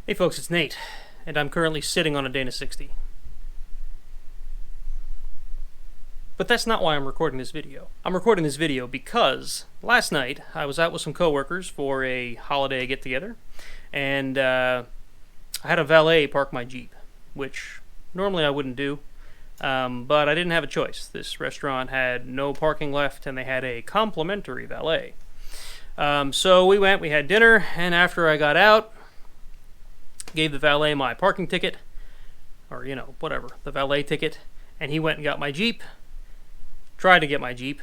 Hey folks, it's Nate, and I'm currently sitting on a Dana 60. But that's not why I'm recording this video. I'm recording this video because last night I was out with some coworkers for a holiday get-together, and I had a valet park my Jeep, which normally I wouldn't do, but I didn't have a choice. This restaurant had no parking left, and they had a complimentary valet. So we went, we had dinner, and after I got out, gave the valet my parking ticket, or, you know, whatever, the valet ticket, and he went and got my Jeep, tried to get my Jeep.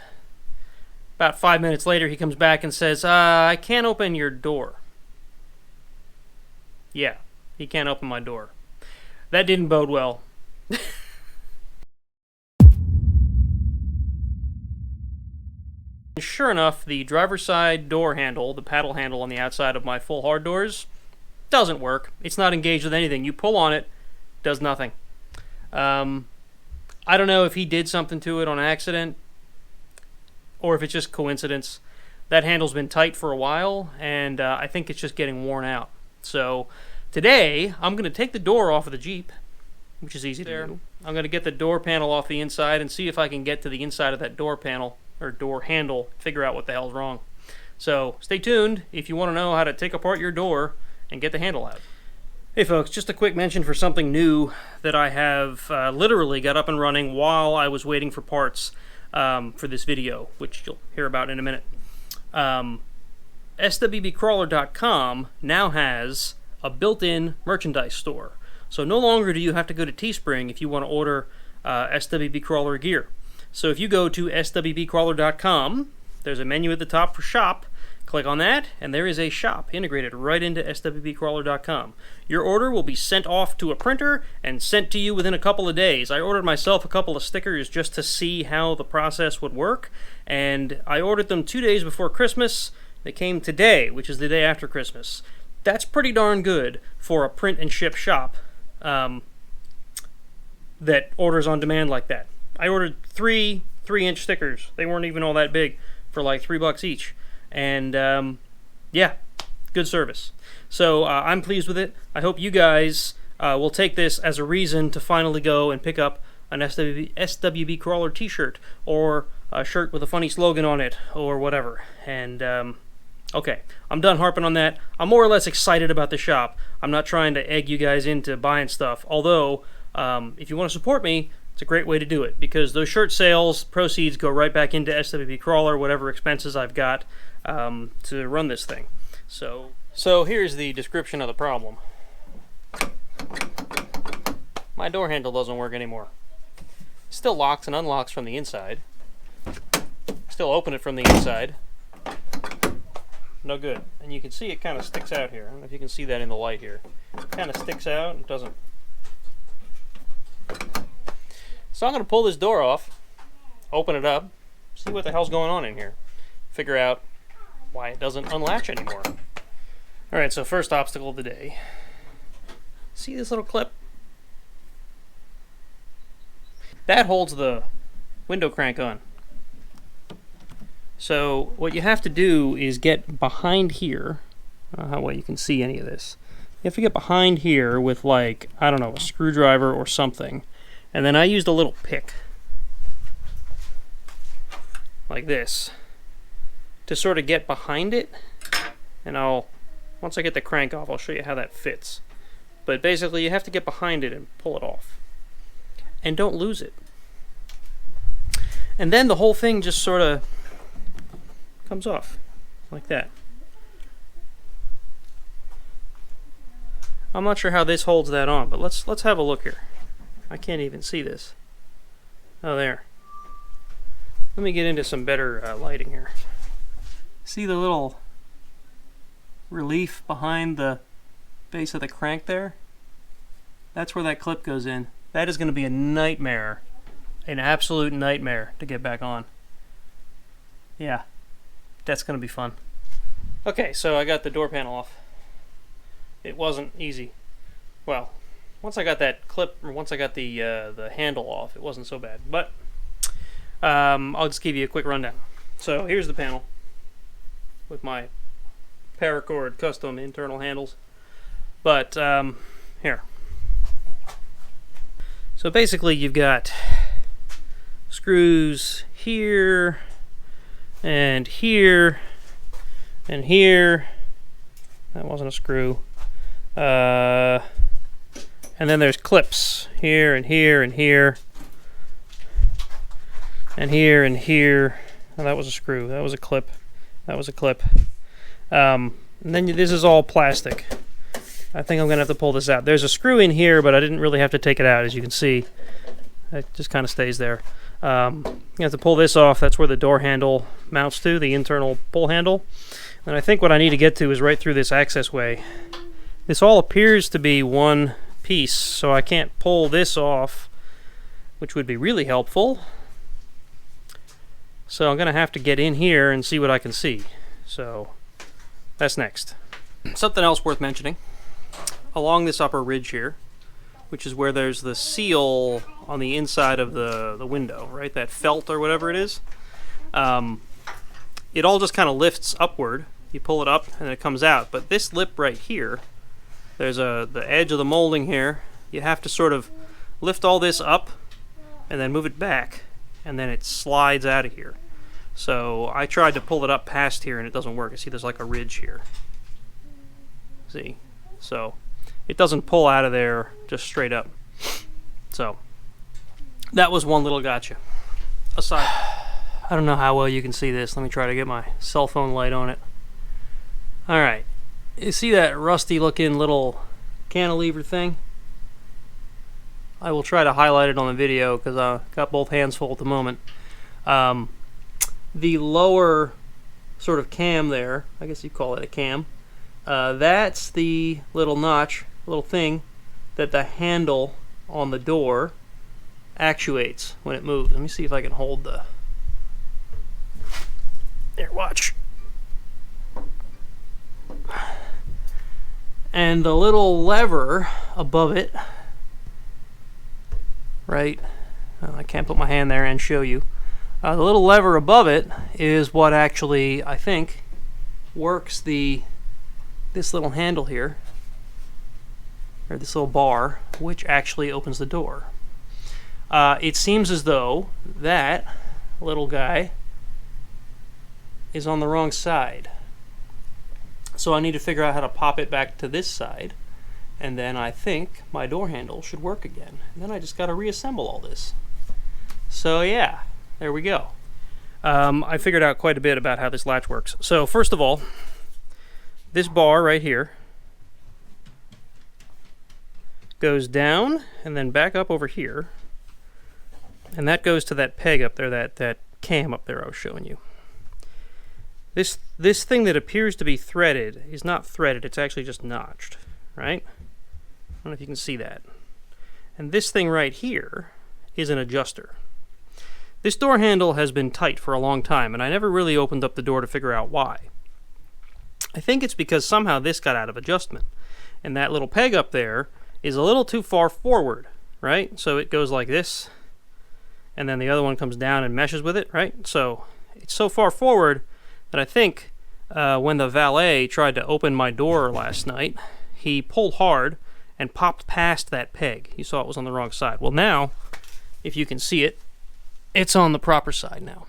About 5 minutes later, he comes back and says, I can't open your door. Yeah, he can't open my door. That didn't bode well. Sure enough, the driver's side door handle, the paddle handle on the outside of my full hard doors, doesn't work. It's not engaged with anything. You pull on it, does nothing. I don't know if he did something to it on accident or if it's just coincidence. That handle's been tight for a while, and I think it's just getting worn out. So today, I'm going to take the door off of the Jeep, which is easy to do. I'm going to get the door panel off the inside and see if I can get to the inside of that door panel, or door handle, figure out what the hell's wrong. So stay tuned if you want to know how to take apart your door and get the handle out. Hey folks, just a quick mention for something new that I have literally got up and running while I was waiting for parts for this video, which you'll hear about in a minute. SWBCrawler.com now has a built-in merchandise store. So no longer do you have to go to Teespring if you want to order SWB Crawler gear. So if you go to SWBCrawler.com, there's a menu at the top for shop. Click on that, and there is a shop integrated right into SWBCrawler.com. Your order will be sent off to a printer and sent to you within a couple of days. I ordered myself a couple of stickers just to see how the process would work, and I ordered them 2 days before Christmas. They came today, which is the day after Christmas. That's pretty darn good for a print and ship shop that orders on demand like that. I ordered three 3-inch stickers. They weren't even all that big, for like $3 each. And, yeah, good service. So I'm pleased with it. I hope you guys will take this as a reason to finally go and pick up an SWB Crawler t-shirt, or a shirt with a funny slogan on it, or whatever. And, okay, I'm done harping on that. I'm more or less excited about the shop. I'm not trying to egg you guys into buying stuff, although if you want to support me, it's a great way to do it, because those shirt sales proceeds go right back into SWB Crawler, whatever expenses I've got to run this thing. So here's the description of the problem. My door handle doesn't work anymore. Still locks and unlocks from the inside. Still open it from the inside. No good. And you can see it kind of sticks out here. I don't know if you can see that in the light here. It kind of sticks out and doesn't. So I'm going to pull this door off, open it up, see what the hell's going on in here, figure out why it doesn't unlatch anymore. Alright, so first obstacle of the day. See this little clip? That holds the window crank on. So what you have to do is get behind here. I don't know how well you can see any of this. You have to get behind here with, like, I don't know, a screwdriver or something. And then I used a little pick, like this, to sort of get behind it. And once I get the crank off, I'll show you how that fits. But basically, you have to get behind it and pull it off. And don't lose it. And then the whole thing just sort of comes off, like that. I'm not sure how this holds that on, but let's have a look here. I can't even see this. Oh, there. Let me get into some better lighting here. See the little relief behind the base of the crank there? That's where that clip goes in. That is going to be a nightmare. An absolute nightmare to get back on. Yeah. That's going to be fun. Okay, so I got the door panel off. It wasn't easy. Well, once I got that clip, or once I got the handle off, it wasn't so bad. But I'll just give you a quick rundown. So here's the panel with my paracord custom internal handles. But here. So basically you've got screws here and here and here. That wasn't a screw. And then there's clips here and here and here and here and here. Oh, that was a screw. That was a clip. That was a clip. And then this is all plastic. I think I'm going to have to pull this out. There's a screw in here, but I didn't really have to take it out, as you can see. It just kind of stays there. You have to pull this off. That's where the door handle mounts to, the internal pull handle. And I think what I need to get to is right through this access way. This all appears to be one piece, so I can't pull this off, which would be really helpful. So I'm going to have to get in here and see what I can see. So that's next. Something else worth mentioning. Along this upper ridge here, which is where there's the seal on the inside of the window, right? That felt or whatever it is. It all just kind of lifts upward. You pull it up and it comes out. But this lip right here, there's the edge of the molding here. You have to sort of lift all this up and then move it back, and then it slides out of here. So I tried to pull it up past here and it doesn't work. You see there's like a ridge here. See? So it doesn't pull out of there just straight up. So that was one little gotcha. Aside, I don't know how well you can see this. Let me try to get my cell phone light on it. Alright, you see that rusty looking little cantilever thing? I will try to highlight it on the video because I've got both hands full at the moment. The lower sort of cam there, I guess you'd call it a cam, that's the little notch, little thing that the handle on the door actuates when it moves. Let me see if I can hold the... There, watch. And the little lever above it, right? I can't put my hand there and show you. The little lever above it is what actually, I think, works this little handle here, or this little bar, which actually opens the door. It seems as though that little guy is on the wrong side. So I need to figure out how to pop it back to this side, and then I think my door handle should work again. And then I just got to reassemble all this. So yeah, there we go. I figured out quite a bit about how this latch works. So first of all, this bar right here goes down and then back up over here, and that goes to that peg up there, that cam up there I was showing you. This thing that appears to be threaded is not threaded, it's actually just notched, right? I don't know if you can see that. And this thing right here is an adjuster. This door handle has been tight for a long time, and I never really opened up the door to figure out why. I think it's because somehow this got out of adjustment, and that little peg up there is a little too far forward, right? So it goes like this, and then the other one comes down and meshes with it, right? So it's so far forward that I think when the valet tried to open my door last night, he pulled hard and popped past that peg. You saw it was on the wrong side. Well, now, if you can see it, it's on the proper side now.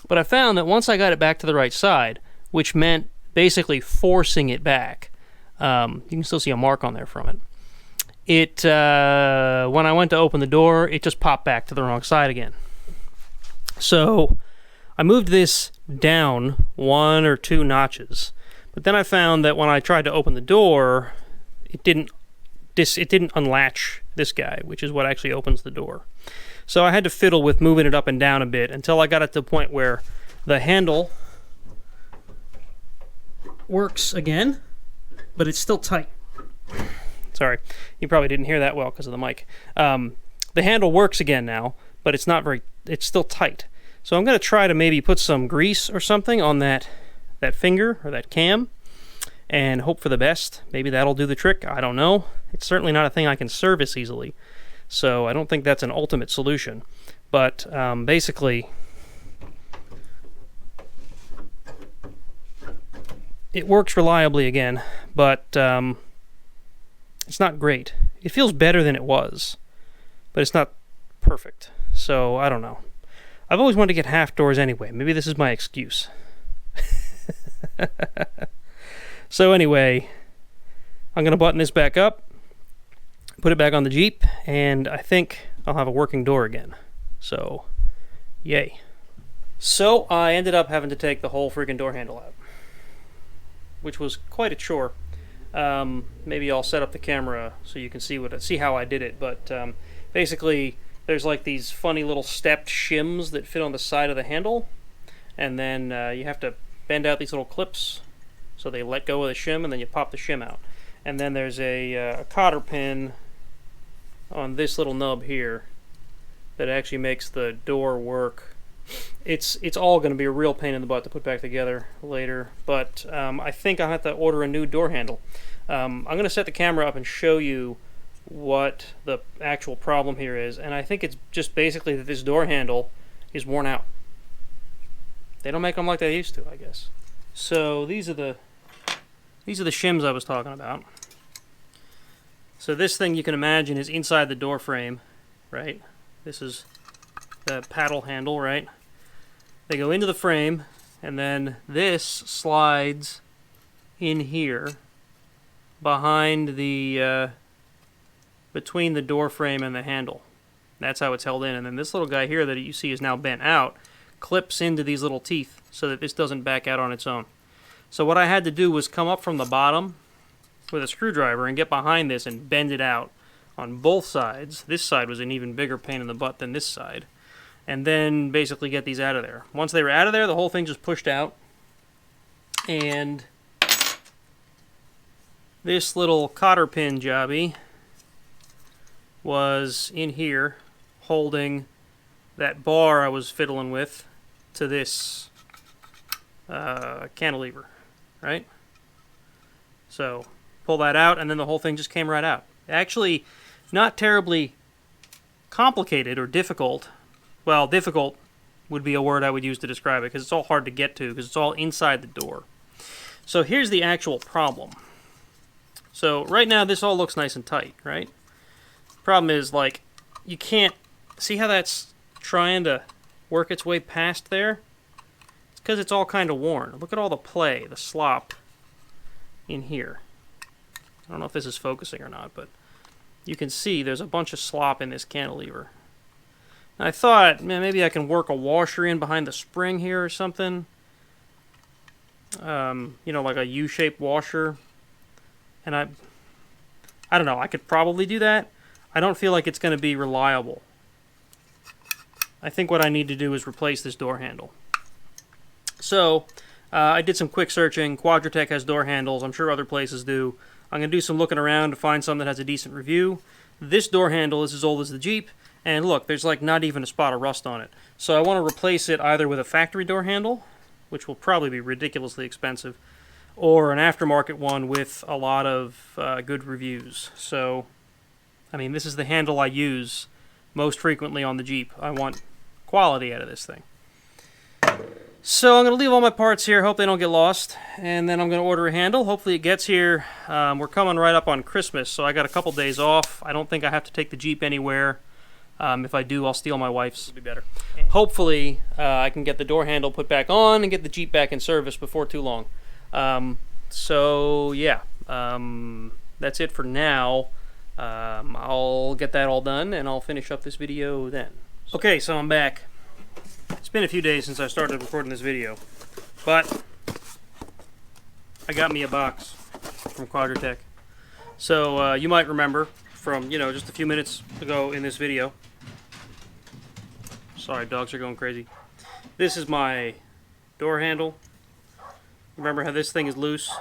But I found that once I got it back to the right side, which meant basically forcing it back, you can still see a mark on there from it. When I went to open the door, it just popped back to the wrong side again. So I moved this down 1 or 2 notches, but then I found that when I tried to open the door, it didn't unlatch this guy, which is what actually opens the door. So I had to fiddle with moving it up and down a bit until I got it to the point where the handle works again, but it's still tight. Sorry, you probably didn't hear that well because of the mic. The handle works again now, but it's still tight. So I'm going to try to maybe put some grease or something on that finger or that cam and hope for the best. Maybe that'll do the trick. I don't know. It's certainly not a thing I can service easily. So I don't think that's an ultimate solution. But basically, it works reliably again, but It's not great. It feels better than it was, but it's not perfect. So, I don't know. I've always wanted to get half doors anyway. Maybe this is my excuse. So anyway, I'm going to button this back up, put it back on the Jeep, and I think I'll have a working door again. So, yay. So I ended up having to take the whole freaking door handle out, which was quite a chore. Maybe I'll set up the camera so you can see how I did it. But basically, there's like these funny little stepped shims that fit on the side of the handle, and then you have to bend out these little clips so they let go of the shim, and then you pop the shim out. And then there's a cotter pin on this little nub here that actually makes the door work. It's all going to be a real pain in the butt to put back together later, but I think I'll have to order a new door handle. I'm going to set the camera up and show you what the actual problem here is, and I think it's just basically that this door handle is worn out. They don't make them like they used to, I guess. So these are the shims I was talking about. So this thing, you can imagine, is inside the door frame, right? This is the paddle handle, right? They go into the frame, and then this slides in here behind the between the door frame and the handle. That's how it's held in. And then this little guy here that you see is now bent out clips into these little teeth so that this doesn't back out on its own. So what I had to do was come up from the bottom with a screwdriver and get behind this and bend it out on both sides. This side was an even bigger pain in the butt than this side. And then basically get these out of there. Once they were out of there, the whole thing just pushed out. And this little cotter pin jobby was in here holding that bar I was fiddling with to this cantilever, right? So pull that out, and then the whole thing just came right out. Actually, not terribly complicated or difficult. Well, difficult would be a word I would use to describe it, because it's all hard to get to, because it's all inside the door. So here's the actual problem. So right now, this all looks nice and tight, right? Problem is, like, you can't see how that's trying to work its way past there? It's because it's all kind of worn. Look at all the play, the slop in here. I don't know if this is focusing or not, but you can see there's a bunch of slop in this cantilever. I thought, man, maybe I can work a washer in behind the spring here or something. You know, like a U-shaped washer. And I don't know, I could probably do that. I don't feel like it's going to be reliable. I think what I need to do is replace this door handle. So, I did some quick searching. Quadratech has door handles. I'm sure other places do. I'm going to do some looking around to find some that has a decent review. This door handle is as old as the Jeep. And look, there's like not even a spot of rust on it. So I want to replace it either with a factory door handle, which will probably be ridiculously expensive, or an aftermarket one with a lot of good reviews. So, I mean, this is the handle I use most frequently on the Jeep. I want quality out of this thing. So I'm going to leave all my parts here, hope they don't get lost, and then I'm going to order a handle. Hopefully it gets here. We're coming right up on Christmas, so I got a couple days off. I don't think I have to take the Jeep anywhere. If I do, I'll steal my wife's. It'll be better. Hopefully, I can get the door handle put back on and get the Jeep back in service before too long. So, yeah. That's it for now. I'll get that all done, and I'll finish up this video then. Okay, so I'm back. It's been a few days since I started recording this video, but I got me a box from Quadratech. So, you might remember from, you know, just a few minutes ago in this video. Sorry, dogs are going crazy. This is my door handle. Remember how this thing is loose?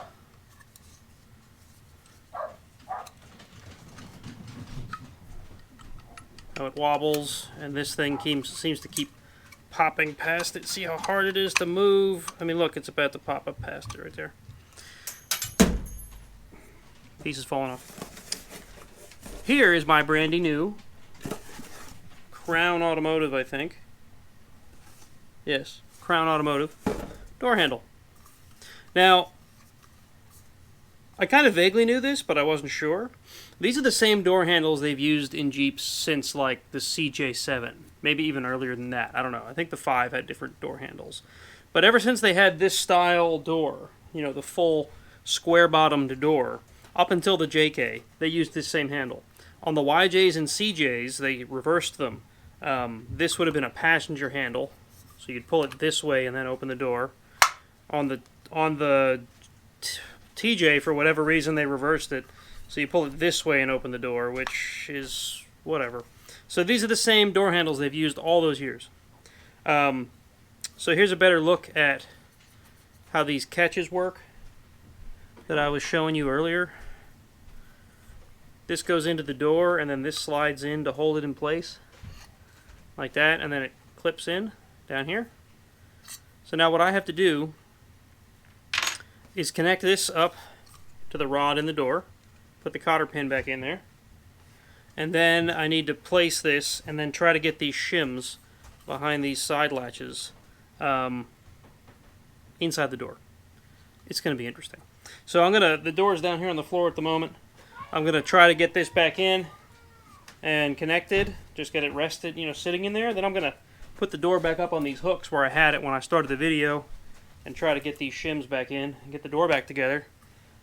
How it wobbles, and this thing seems to keep popping past it. See how hard it is to move? I mean, look, it's about to pop up past it right there. Piece is falling off. Here is my brandy new Crown Automotive, I think. Yes, Crown Automotive door handle. Now, I kind of vaguely knew this, but I wasn't sure. These are the same door handles they've used in Jeeps since like the CJ7, maybe even earlier than that. I don't know. I think the 5 had different door handles. But ever since they had this style door, you know, the full square-bottomed door, up until the JK, they used this same handle. On the YJs and CJs, they reversed them. This would have been a passenger handle, so you'd pull it this way and then open the door. On the TJ, for whatever reason, they reversed it, so you pull it this way and open the door, which is whatever. So these are the same door handles they've used all those years. So here's a better look at how these catches work that I was showing you earlier. This goes into the door, and then this slides in to hold it in place, like that, and then it clips in down here. So now what I have to do is connect this up to the rod in the door, put the cotter pin back in there, and then I need to place this and then try to get these shims behind these side latches inside the door. It's going to be interesting. So the door's down here on the floor at the moment. I'm going to try to get this back in and connected, just get it rested, you know, sitting in there. Then I'm going to put the door back up on these hooks where I had it when I started the video and try to get these shims back in and get the door back together.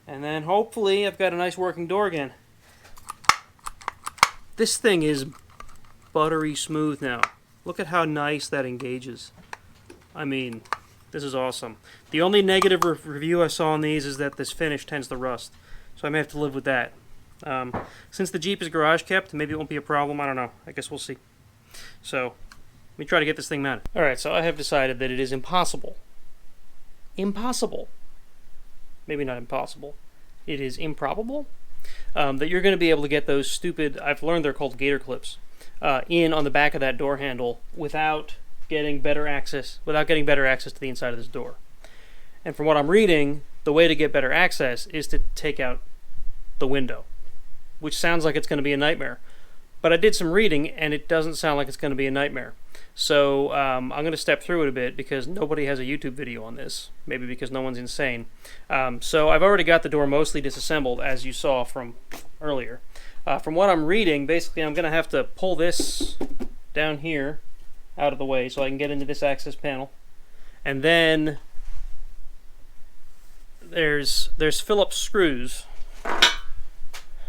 And then hopefully I've got a nice working door again. This thing is buttery smooth now. Look at how nice that engages. I mean, this is awesome. The only negative review I saw on these is that this finish tends to rust. So I may have to live with that. Since the Jeep is garage kept, maybe it won't be a problem. I don't know. I guess we'll see. So let me try to get this thing mounted. Alright, so I have decided that it is impossible. Impossible. Maybe not impossible. It is improbable that you're going to be able to get those stupid, I've learned they're called gator-clips, in on the back of that door handle without getting better access to the inside of this door. And from what I'm reading, the way to get better access is to take out the window, which sounds like it's going to be a nightmare. But I did some reading, and it doesn't sound like it's going to be a nightmare. So I'm going to step through it a bit because nobody has a YouTube video on this. Maybe because no one's insane. So I've already got the door mostly disassembled, as you saw from earlier. From what I'm reading, basically I'm going to have to pull this down here out of the way so I can get into this access panel. And then there's Phillips screws.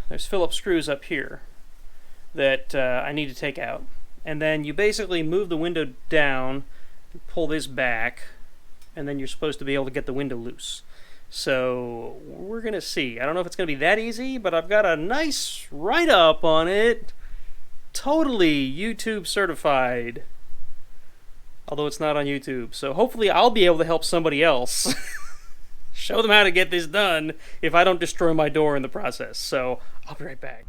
There's Phillips screws up here that I need to take out. And then you basically move the window down, pull this back, and then you're supposed to be able to get the window loose. So we're going to see. I don't know if it's going to be that easy, but I've got a nice write-up on it. Totally YouTube certified. Although it's not on YouTube. So hopefully I'll be able to help somebody else show them how to get this done if I don't destroy my door in the process. So I'll be right back.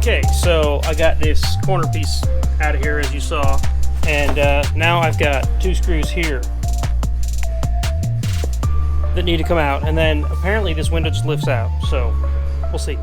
Okay, so I got this corner piece out of here, as you saw, and now I've got 2 screws here that need to come out, and then apparently this window just lifts out, so we'll see.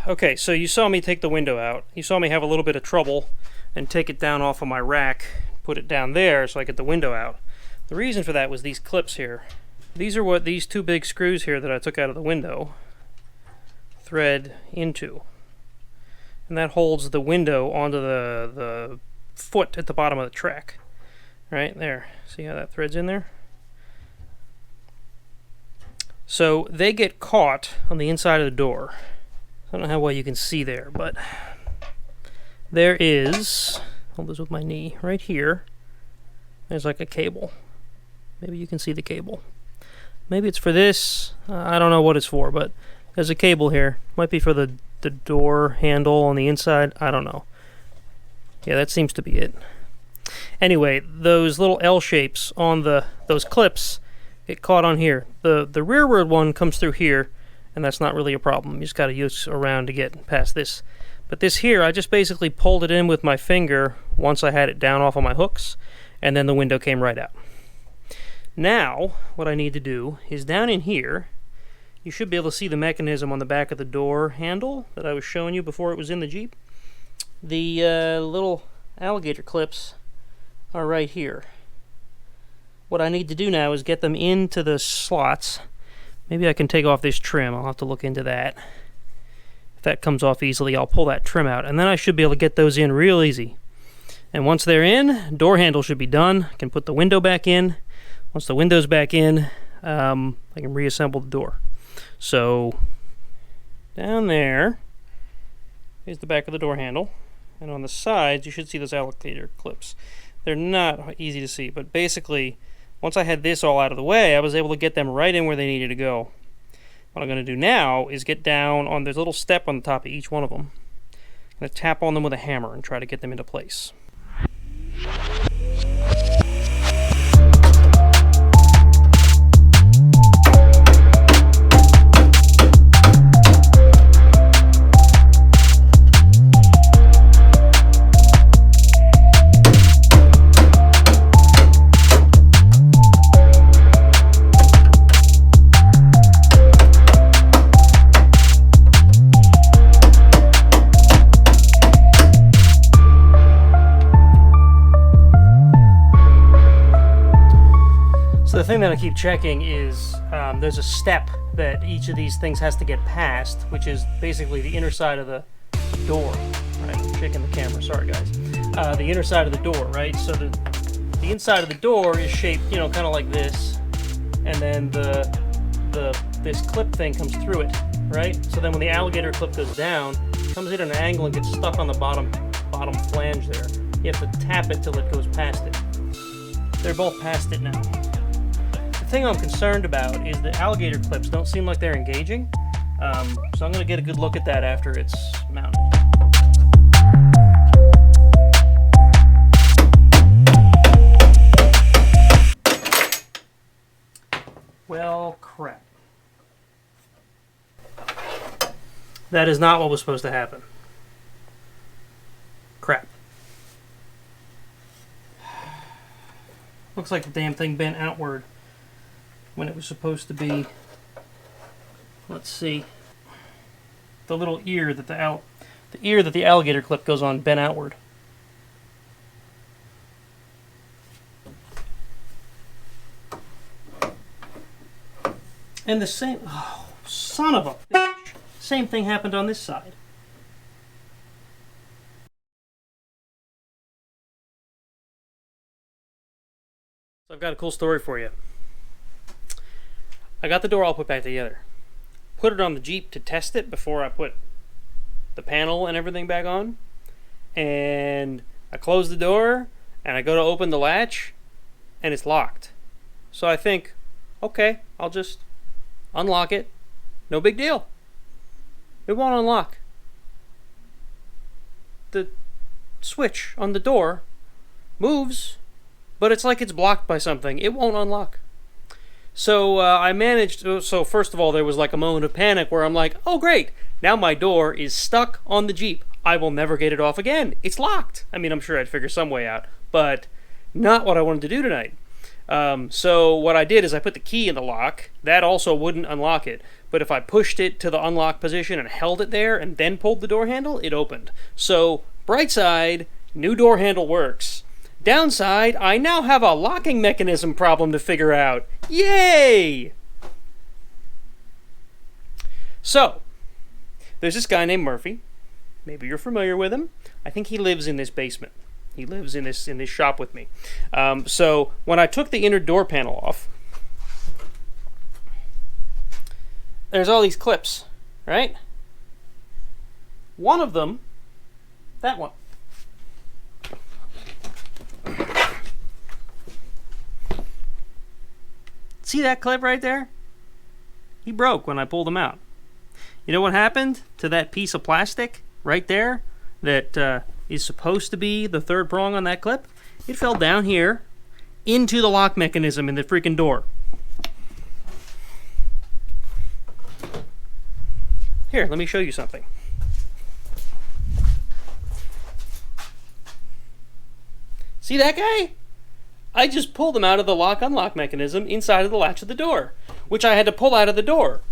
Okay, so you saw me take the window out. You saw me have a little bit of trouble and take it down off of my rack, put it down there so I get the window out. The reason for that was these clips here. These are what these 2 big screws here that I took out of the window thread into. And that holds the window onto the foot at the bottom of the track. Right there. See how that threads in there? So they get caught on the inside of the door. I don't know how well you can see there, but there is, hold this with my knee, right here, there's like a cable. Maybe you can see the cable. Maybe it's for this, I don't know what it's for, but there's a cable here. Might be for the door handle on the inside, I don't know. Yeah, that seems to be it. Anyway, those little L shapes on those clips get caught on here. The rearward one comes through here, and that's not really a problem. You just got to use around to get past this. But this here, I just basically pulled it in with my finger once I had it down off of my hooks, and then the window came right out. Now, what I need to do is down in here, you should be able to see the mechanism on the back of the door handle that I was showing you before it was in the Jeep. The little alligator clips are right here. What I need to do now is get them into the slots. Maybe I can take off this trim. I'll have to look into that. If that comes off easily, I'll pull that trim out, and then I should be able to get those in real easy. And once they're in, door handle should be done. I can put the window back in. Once the window's back in, I can reassemble the door. So down there is the back of the door handle, and on the sides you should see those alligator clips. They're not easy to see, but basically once I had this all out of the way, I was able to get them right in where they needed to go. What I'm going to do now is get down on, there's a little step on the top of each one of them. I'm going to tap on them with a hammer and try to get them into place. The thing that I keep checking is there's a step that each of these things has to get past, which is basically the inner side of the door. Right, I'm shaking the camera. Sorry, guys. The inner side of the door, right? So the inside of the door is shaped, you know, kind of like this, and then this clip thing comes through it, right? So then when the alligator clip goes down, it comes in at an angle and gets stuck on the bottom flange there. You have to tap it till it goes past it. They're both past it now. The thing I'm concerned about is the alligator clips don't seem like they're engaging, so I'm going to get a good look at that after it's mounted. Well, crap. That is not what was supposed to happen. Crap. Looks like the damn thing bent outward when it was supposed to be, let's see, the little ear that the alligator clip goes on bent outward. And the same, oh, son of a bitch, same thing happened on this side. So I've got a cool story for you. I got the door all put back together. Put it on the Jeep to test it before I put the panel and everything back on. And I close the door and I go to open the latch and it's locked. So I think, okay, I'll just unlock it. No big deal. It won't unlock. The switch on the door moves, but it's like it's blocked by something. It won't unlock. So I managed, so first of all, there was like a moment of panic where I'm like, oh great, now my door is stuck on the Jeep. I will never get it off again. It's locked. I mean, I'm sure I'd figure some way out, but not what I wanted to do tonight. So what I did is I put the key in the lock. That also wouldn't unlock it. But if I pushed it to the unlock position and held it there and then pulled the door handle, it opened. So, bright side, new door handle works. Downside, I now have a locking mechanism problem to figure out. Yay! So, there's this guy named Murphy. Maybe you're familiar with him. I think he lives in this basement. He lives in this shop with me. So when I took the inner door panel off, there's all these clips, right? One of them, that one. See that clip right there? He broke when I pulled him out. You know what happened to that piece of plastic right there that is supposed to be the third prong on that clip? It fell down here into the lock mechanism in the freaking door. Here, let me show you something. See that guy? I just pulled him out of the lock-unlock mechanism inside of the latch of the door, which I had to pull out of the door.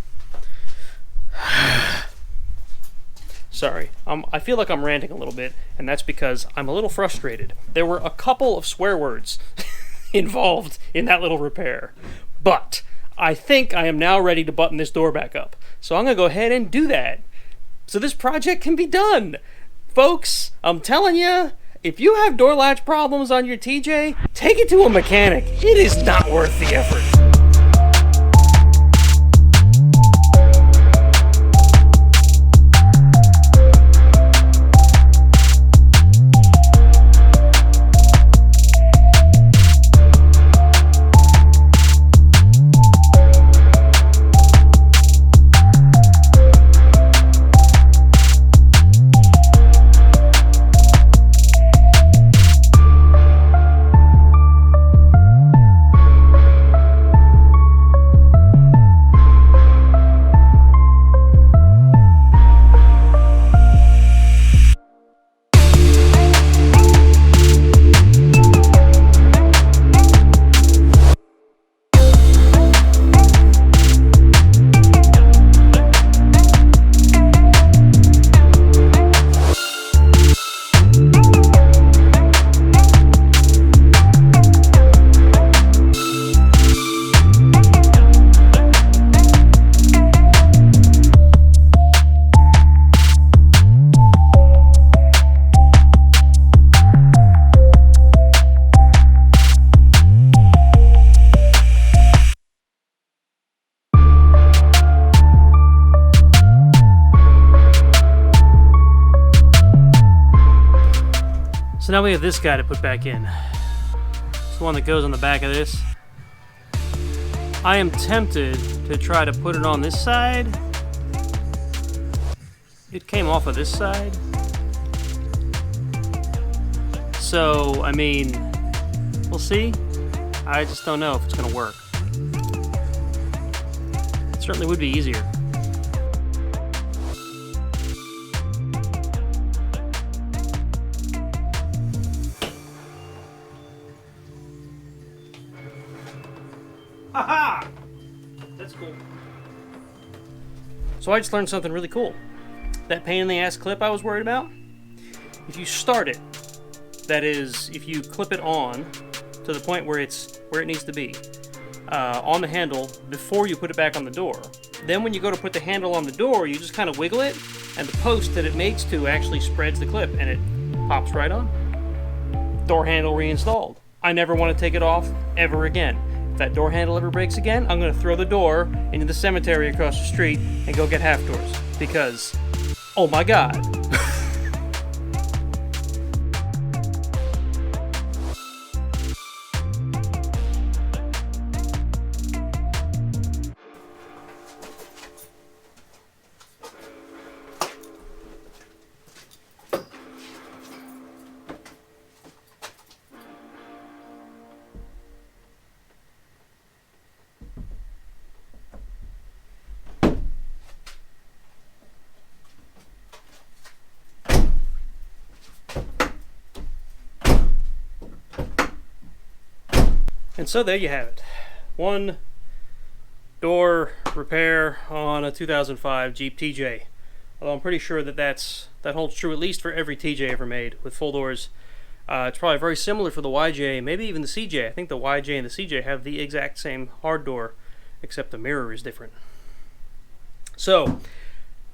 Sorry, I feel like I'm ranting a little bit, and that's because I'm a little frustrated. There were a couple of swear words involved in that little repair, but I think I am now ready to button this door back up. So I'm going to go ahead and do that, so this project can be done. Folks, I'm telling you, if you have door latch problems on your TJ, take it to a mechanic. It is not worth the effort. So now we have this guy to put back in. It's the one that goes on the back of this. I am tempted to try to put it on this side. It came off of this side. So, I mean, we'll see. I just don't know if it's gonna work. It certainly would be easier. Haha! That's cool. So I just learned something really cool. That pain in the ass clip I was worried about, if you start it, that is, if you clip it on to the point where it needs to be, on the handle before you put it back on the door, then when you go to put the handle on the door, you just kind of wiggle it, and the post that it mates to actually spreads the clip, and it pops right on. Door handle reinstalled. I never want to take it off ever again. If that door handle ever breaks again, I'm going to throw the door into the cemetery across the street and go get half doors. Because, oh my god. And so there you have it. One door repair on a 2005 Jeep TJ. Although I'm pretty sure that holds true at least for every TJ ever made with full doors. It's probably very similar for the YJ, maybe even the CJ. I think the YJ and the CJ have the exact same hard door, except the mirror is different. So,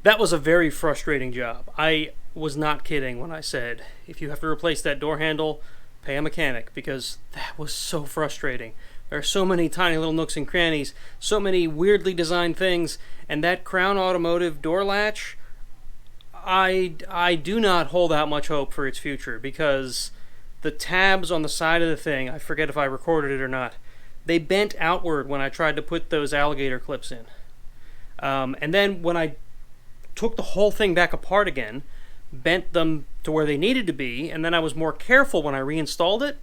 that was a very frustrating job. I was not kidding when I said, if you have to replace that door handle, pay a mechanic, because that was so frustrating. There are so many tiny little nooks and crannies, so many weirdly designed things, and that Crown Automotive door latch, I do not hold out much hope for its future, because the tabs on the side of the thing, I forget if I recorded it or not, they bent outward when I tried to put those alligator clips in. And then when I took the whole thing back apart again, bent them to where they needed to be, and then I was more careful when I reinstalled it,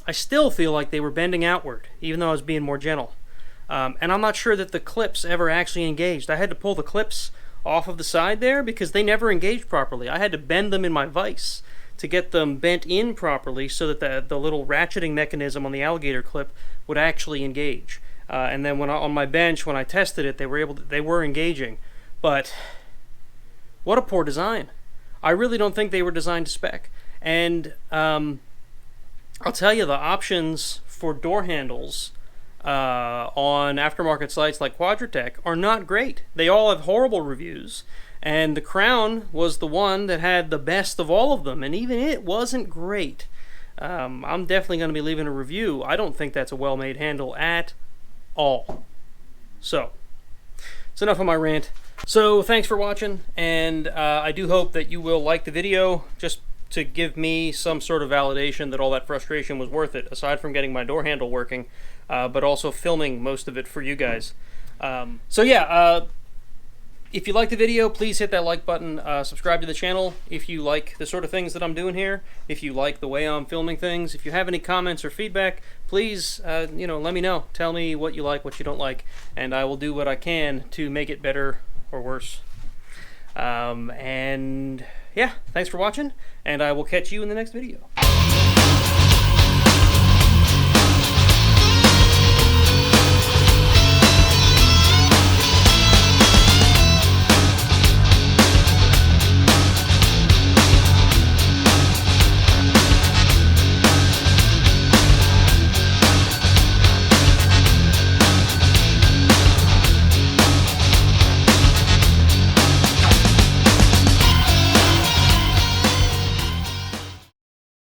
I still feel like they were bending outward, even though I was being more gentle. And I'm not sure that the clips ever actually engaged. I had to pull the clips off of the side there because they never engaged properly. I had to bend them in my vise to get them bent in properly so that the little ratcheting mechanism on the alligator clip would actually engage. And then on my bench, when I tested it, they were engaging. But what a poor design. I really don't think they were designed to spec. And I'll tell you, the options for door handles on aftermarket sites like Quadratech are not great. They all have horrible reviews. And the Crown was the one that had the best of all of them, and even it wasn't great. I'm definitely going to be leaving a review. I don't think that's a well-made handle at all. So, it's enough of my rant. So, thanks for watching, and I do hope that you will like the video, just to give me some sort of validation that all that frustration was worth it, aside from getting my door handle working, but also filming most of it for you guys. If you like the video, please hit that like button, subscribe to the channel if you like the sort of things that I'm doing here, if you like the way I'm filming things. If you have any comments or feedback, please, let me know. Tell me what you like, what you don't like, and I will do what I can to make it better or worse. And yeah, thanks for watching, and I will catch you in the next video.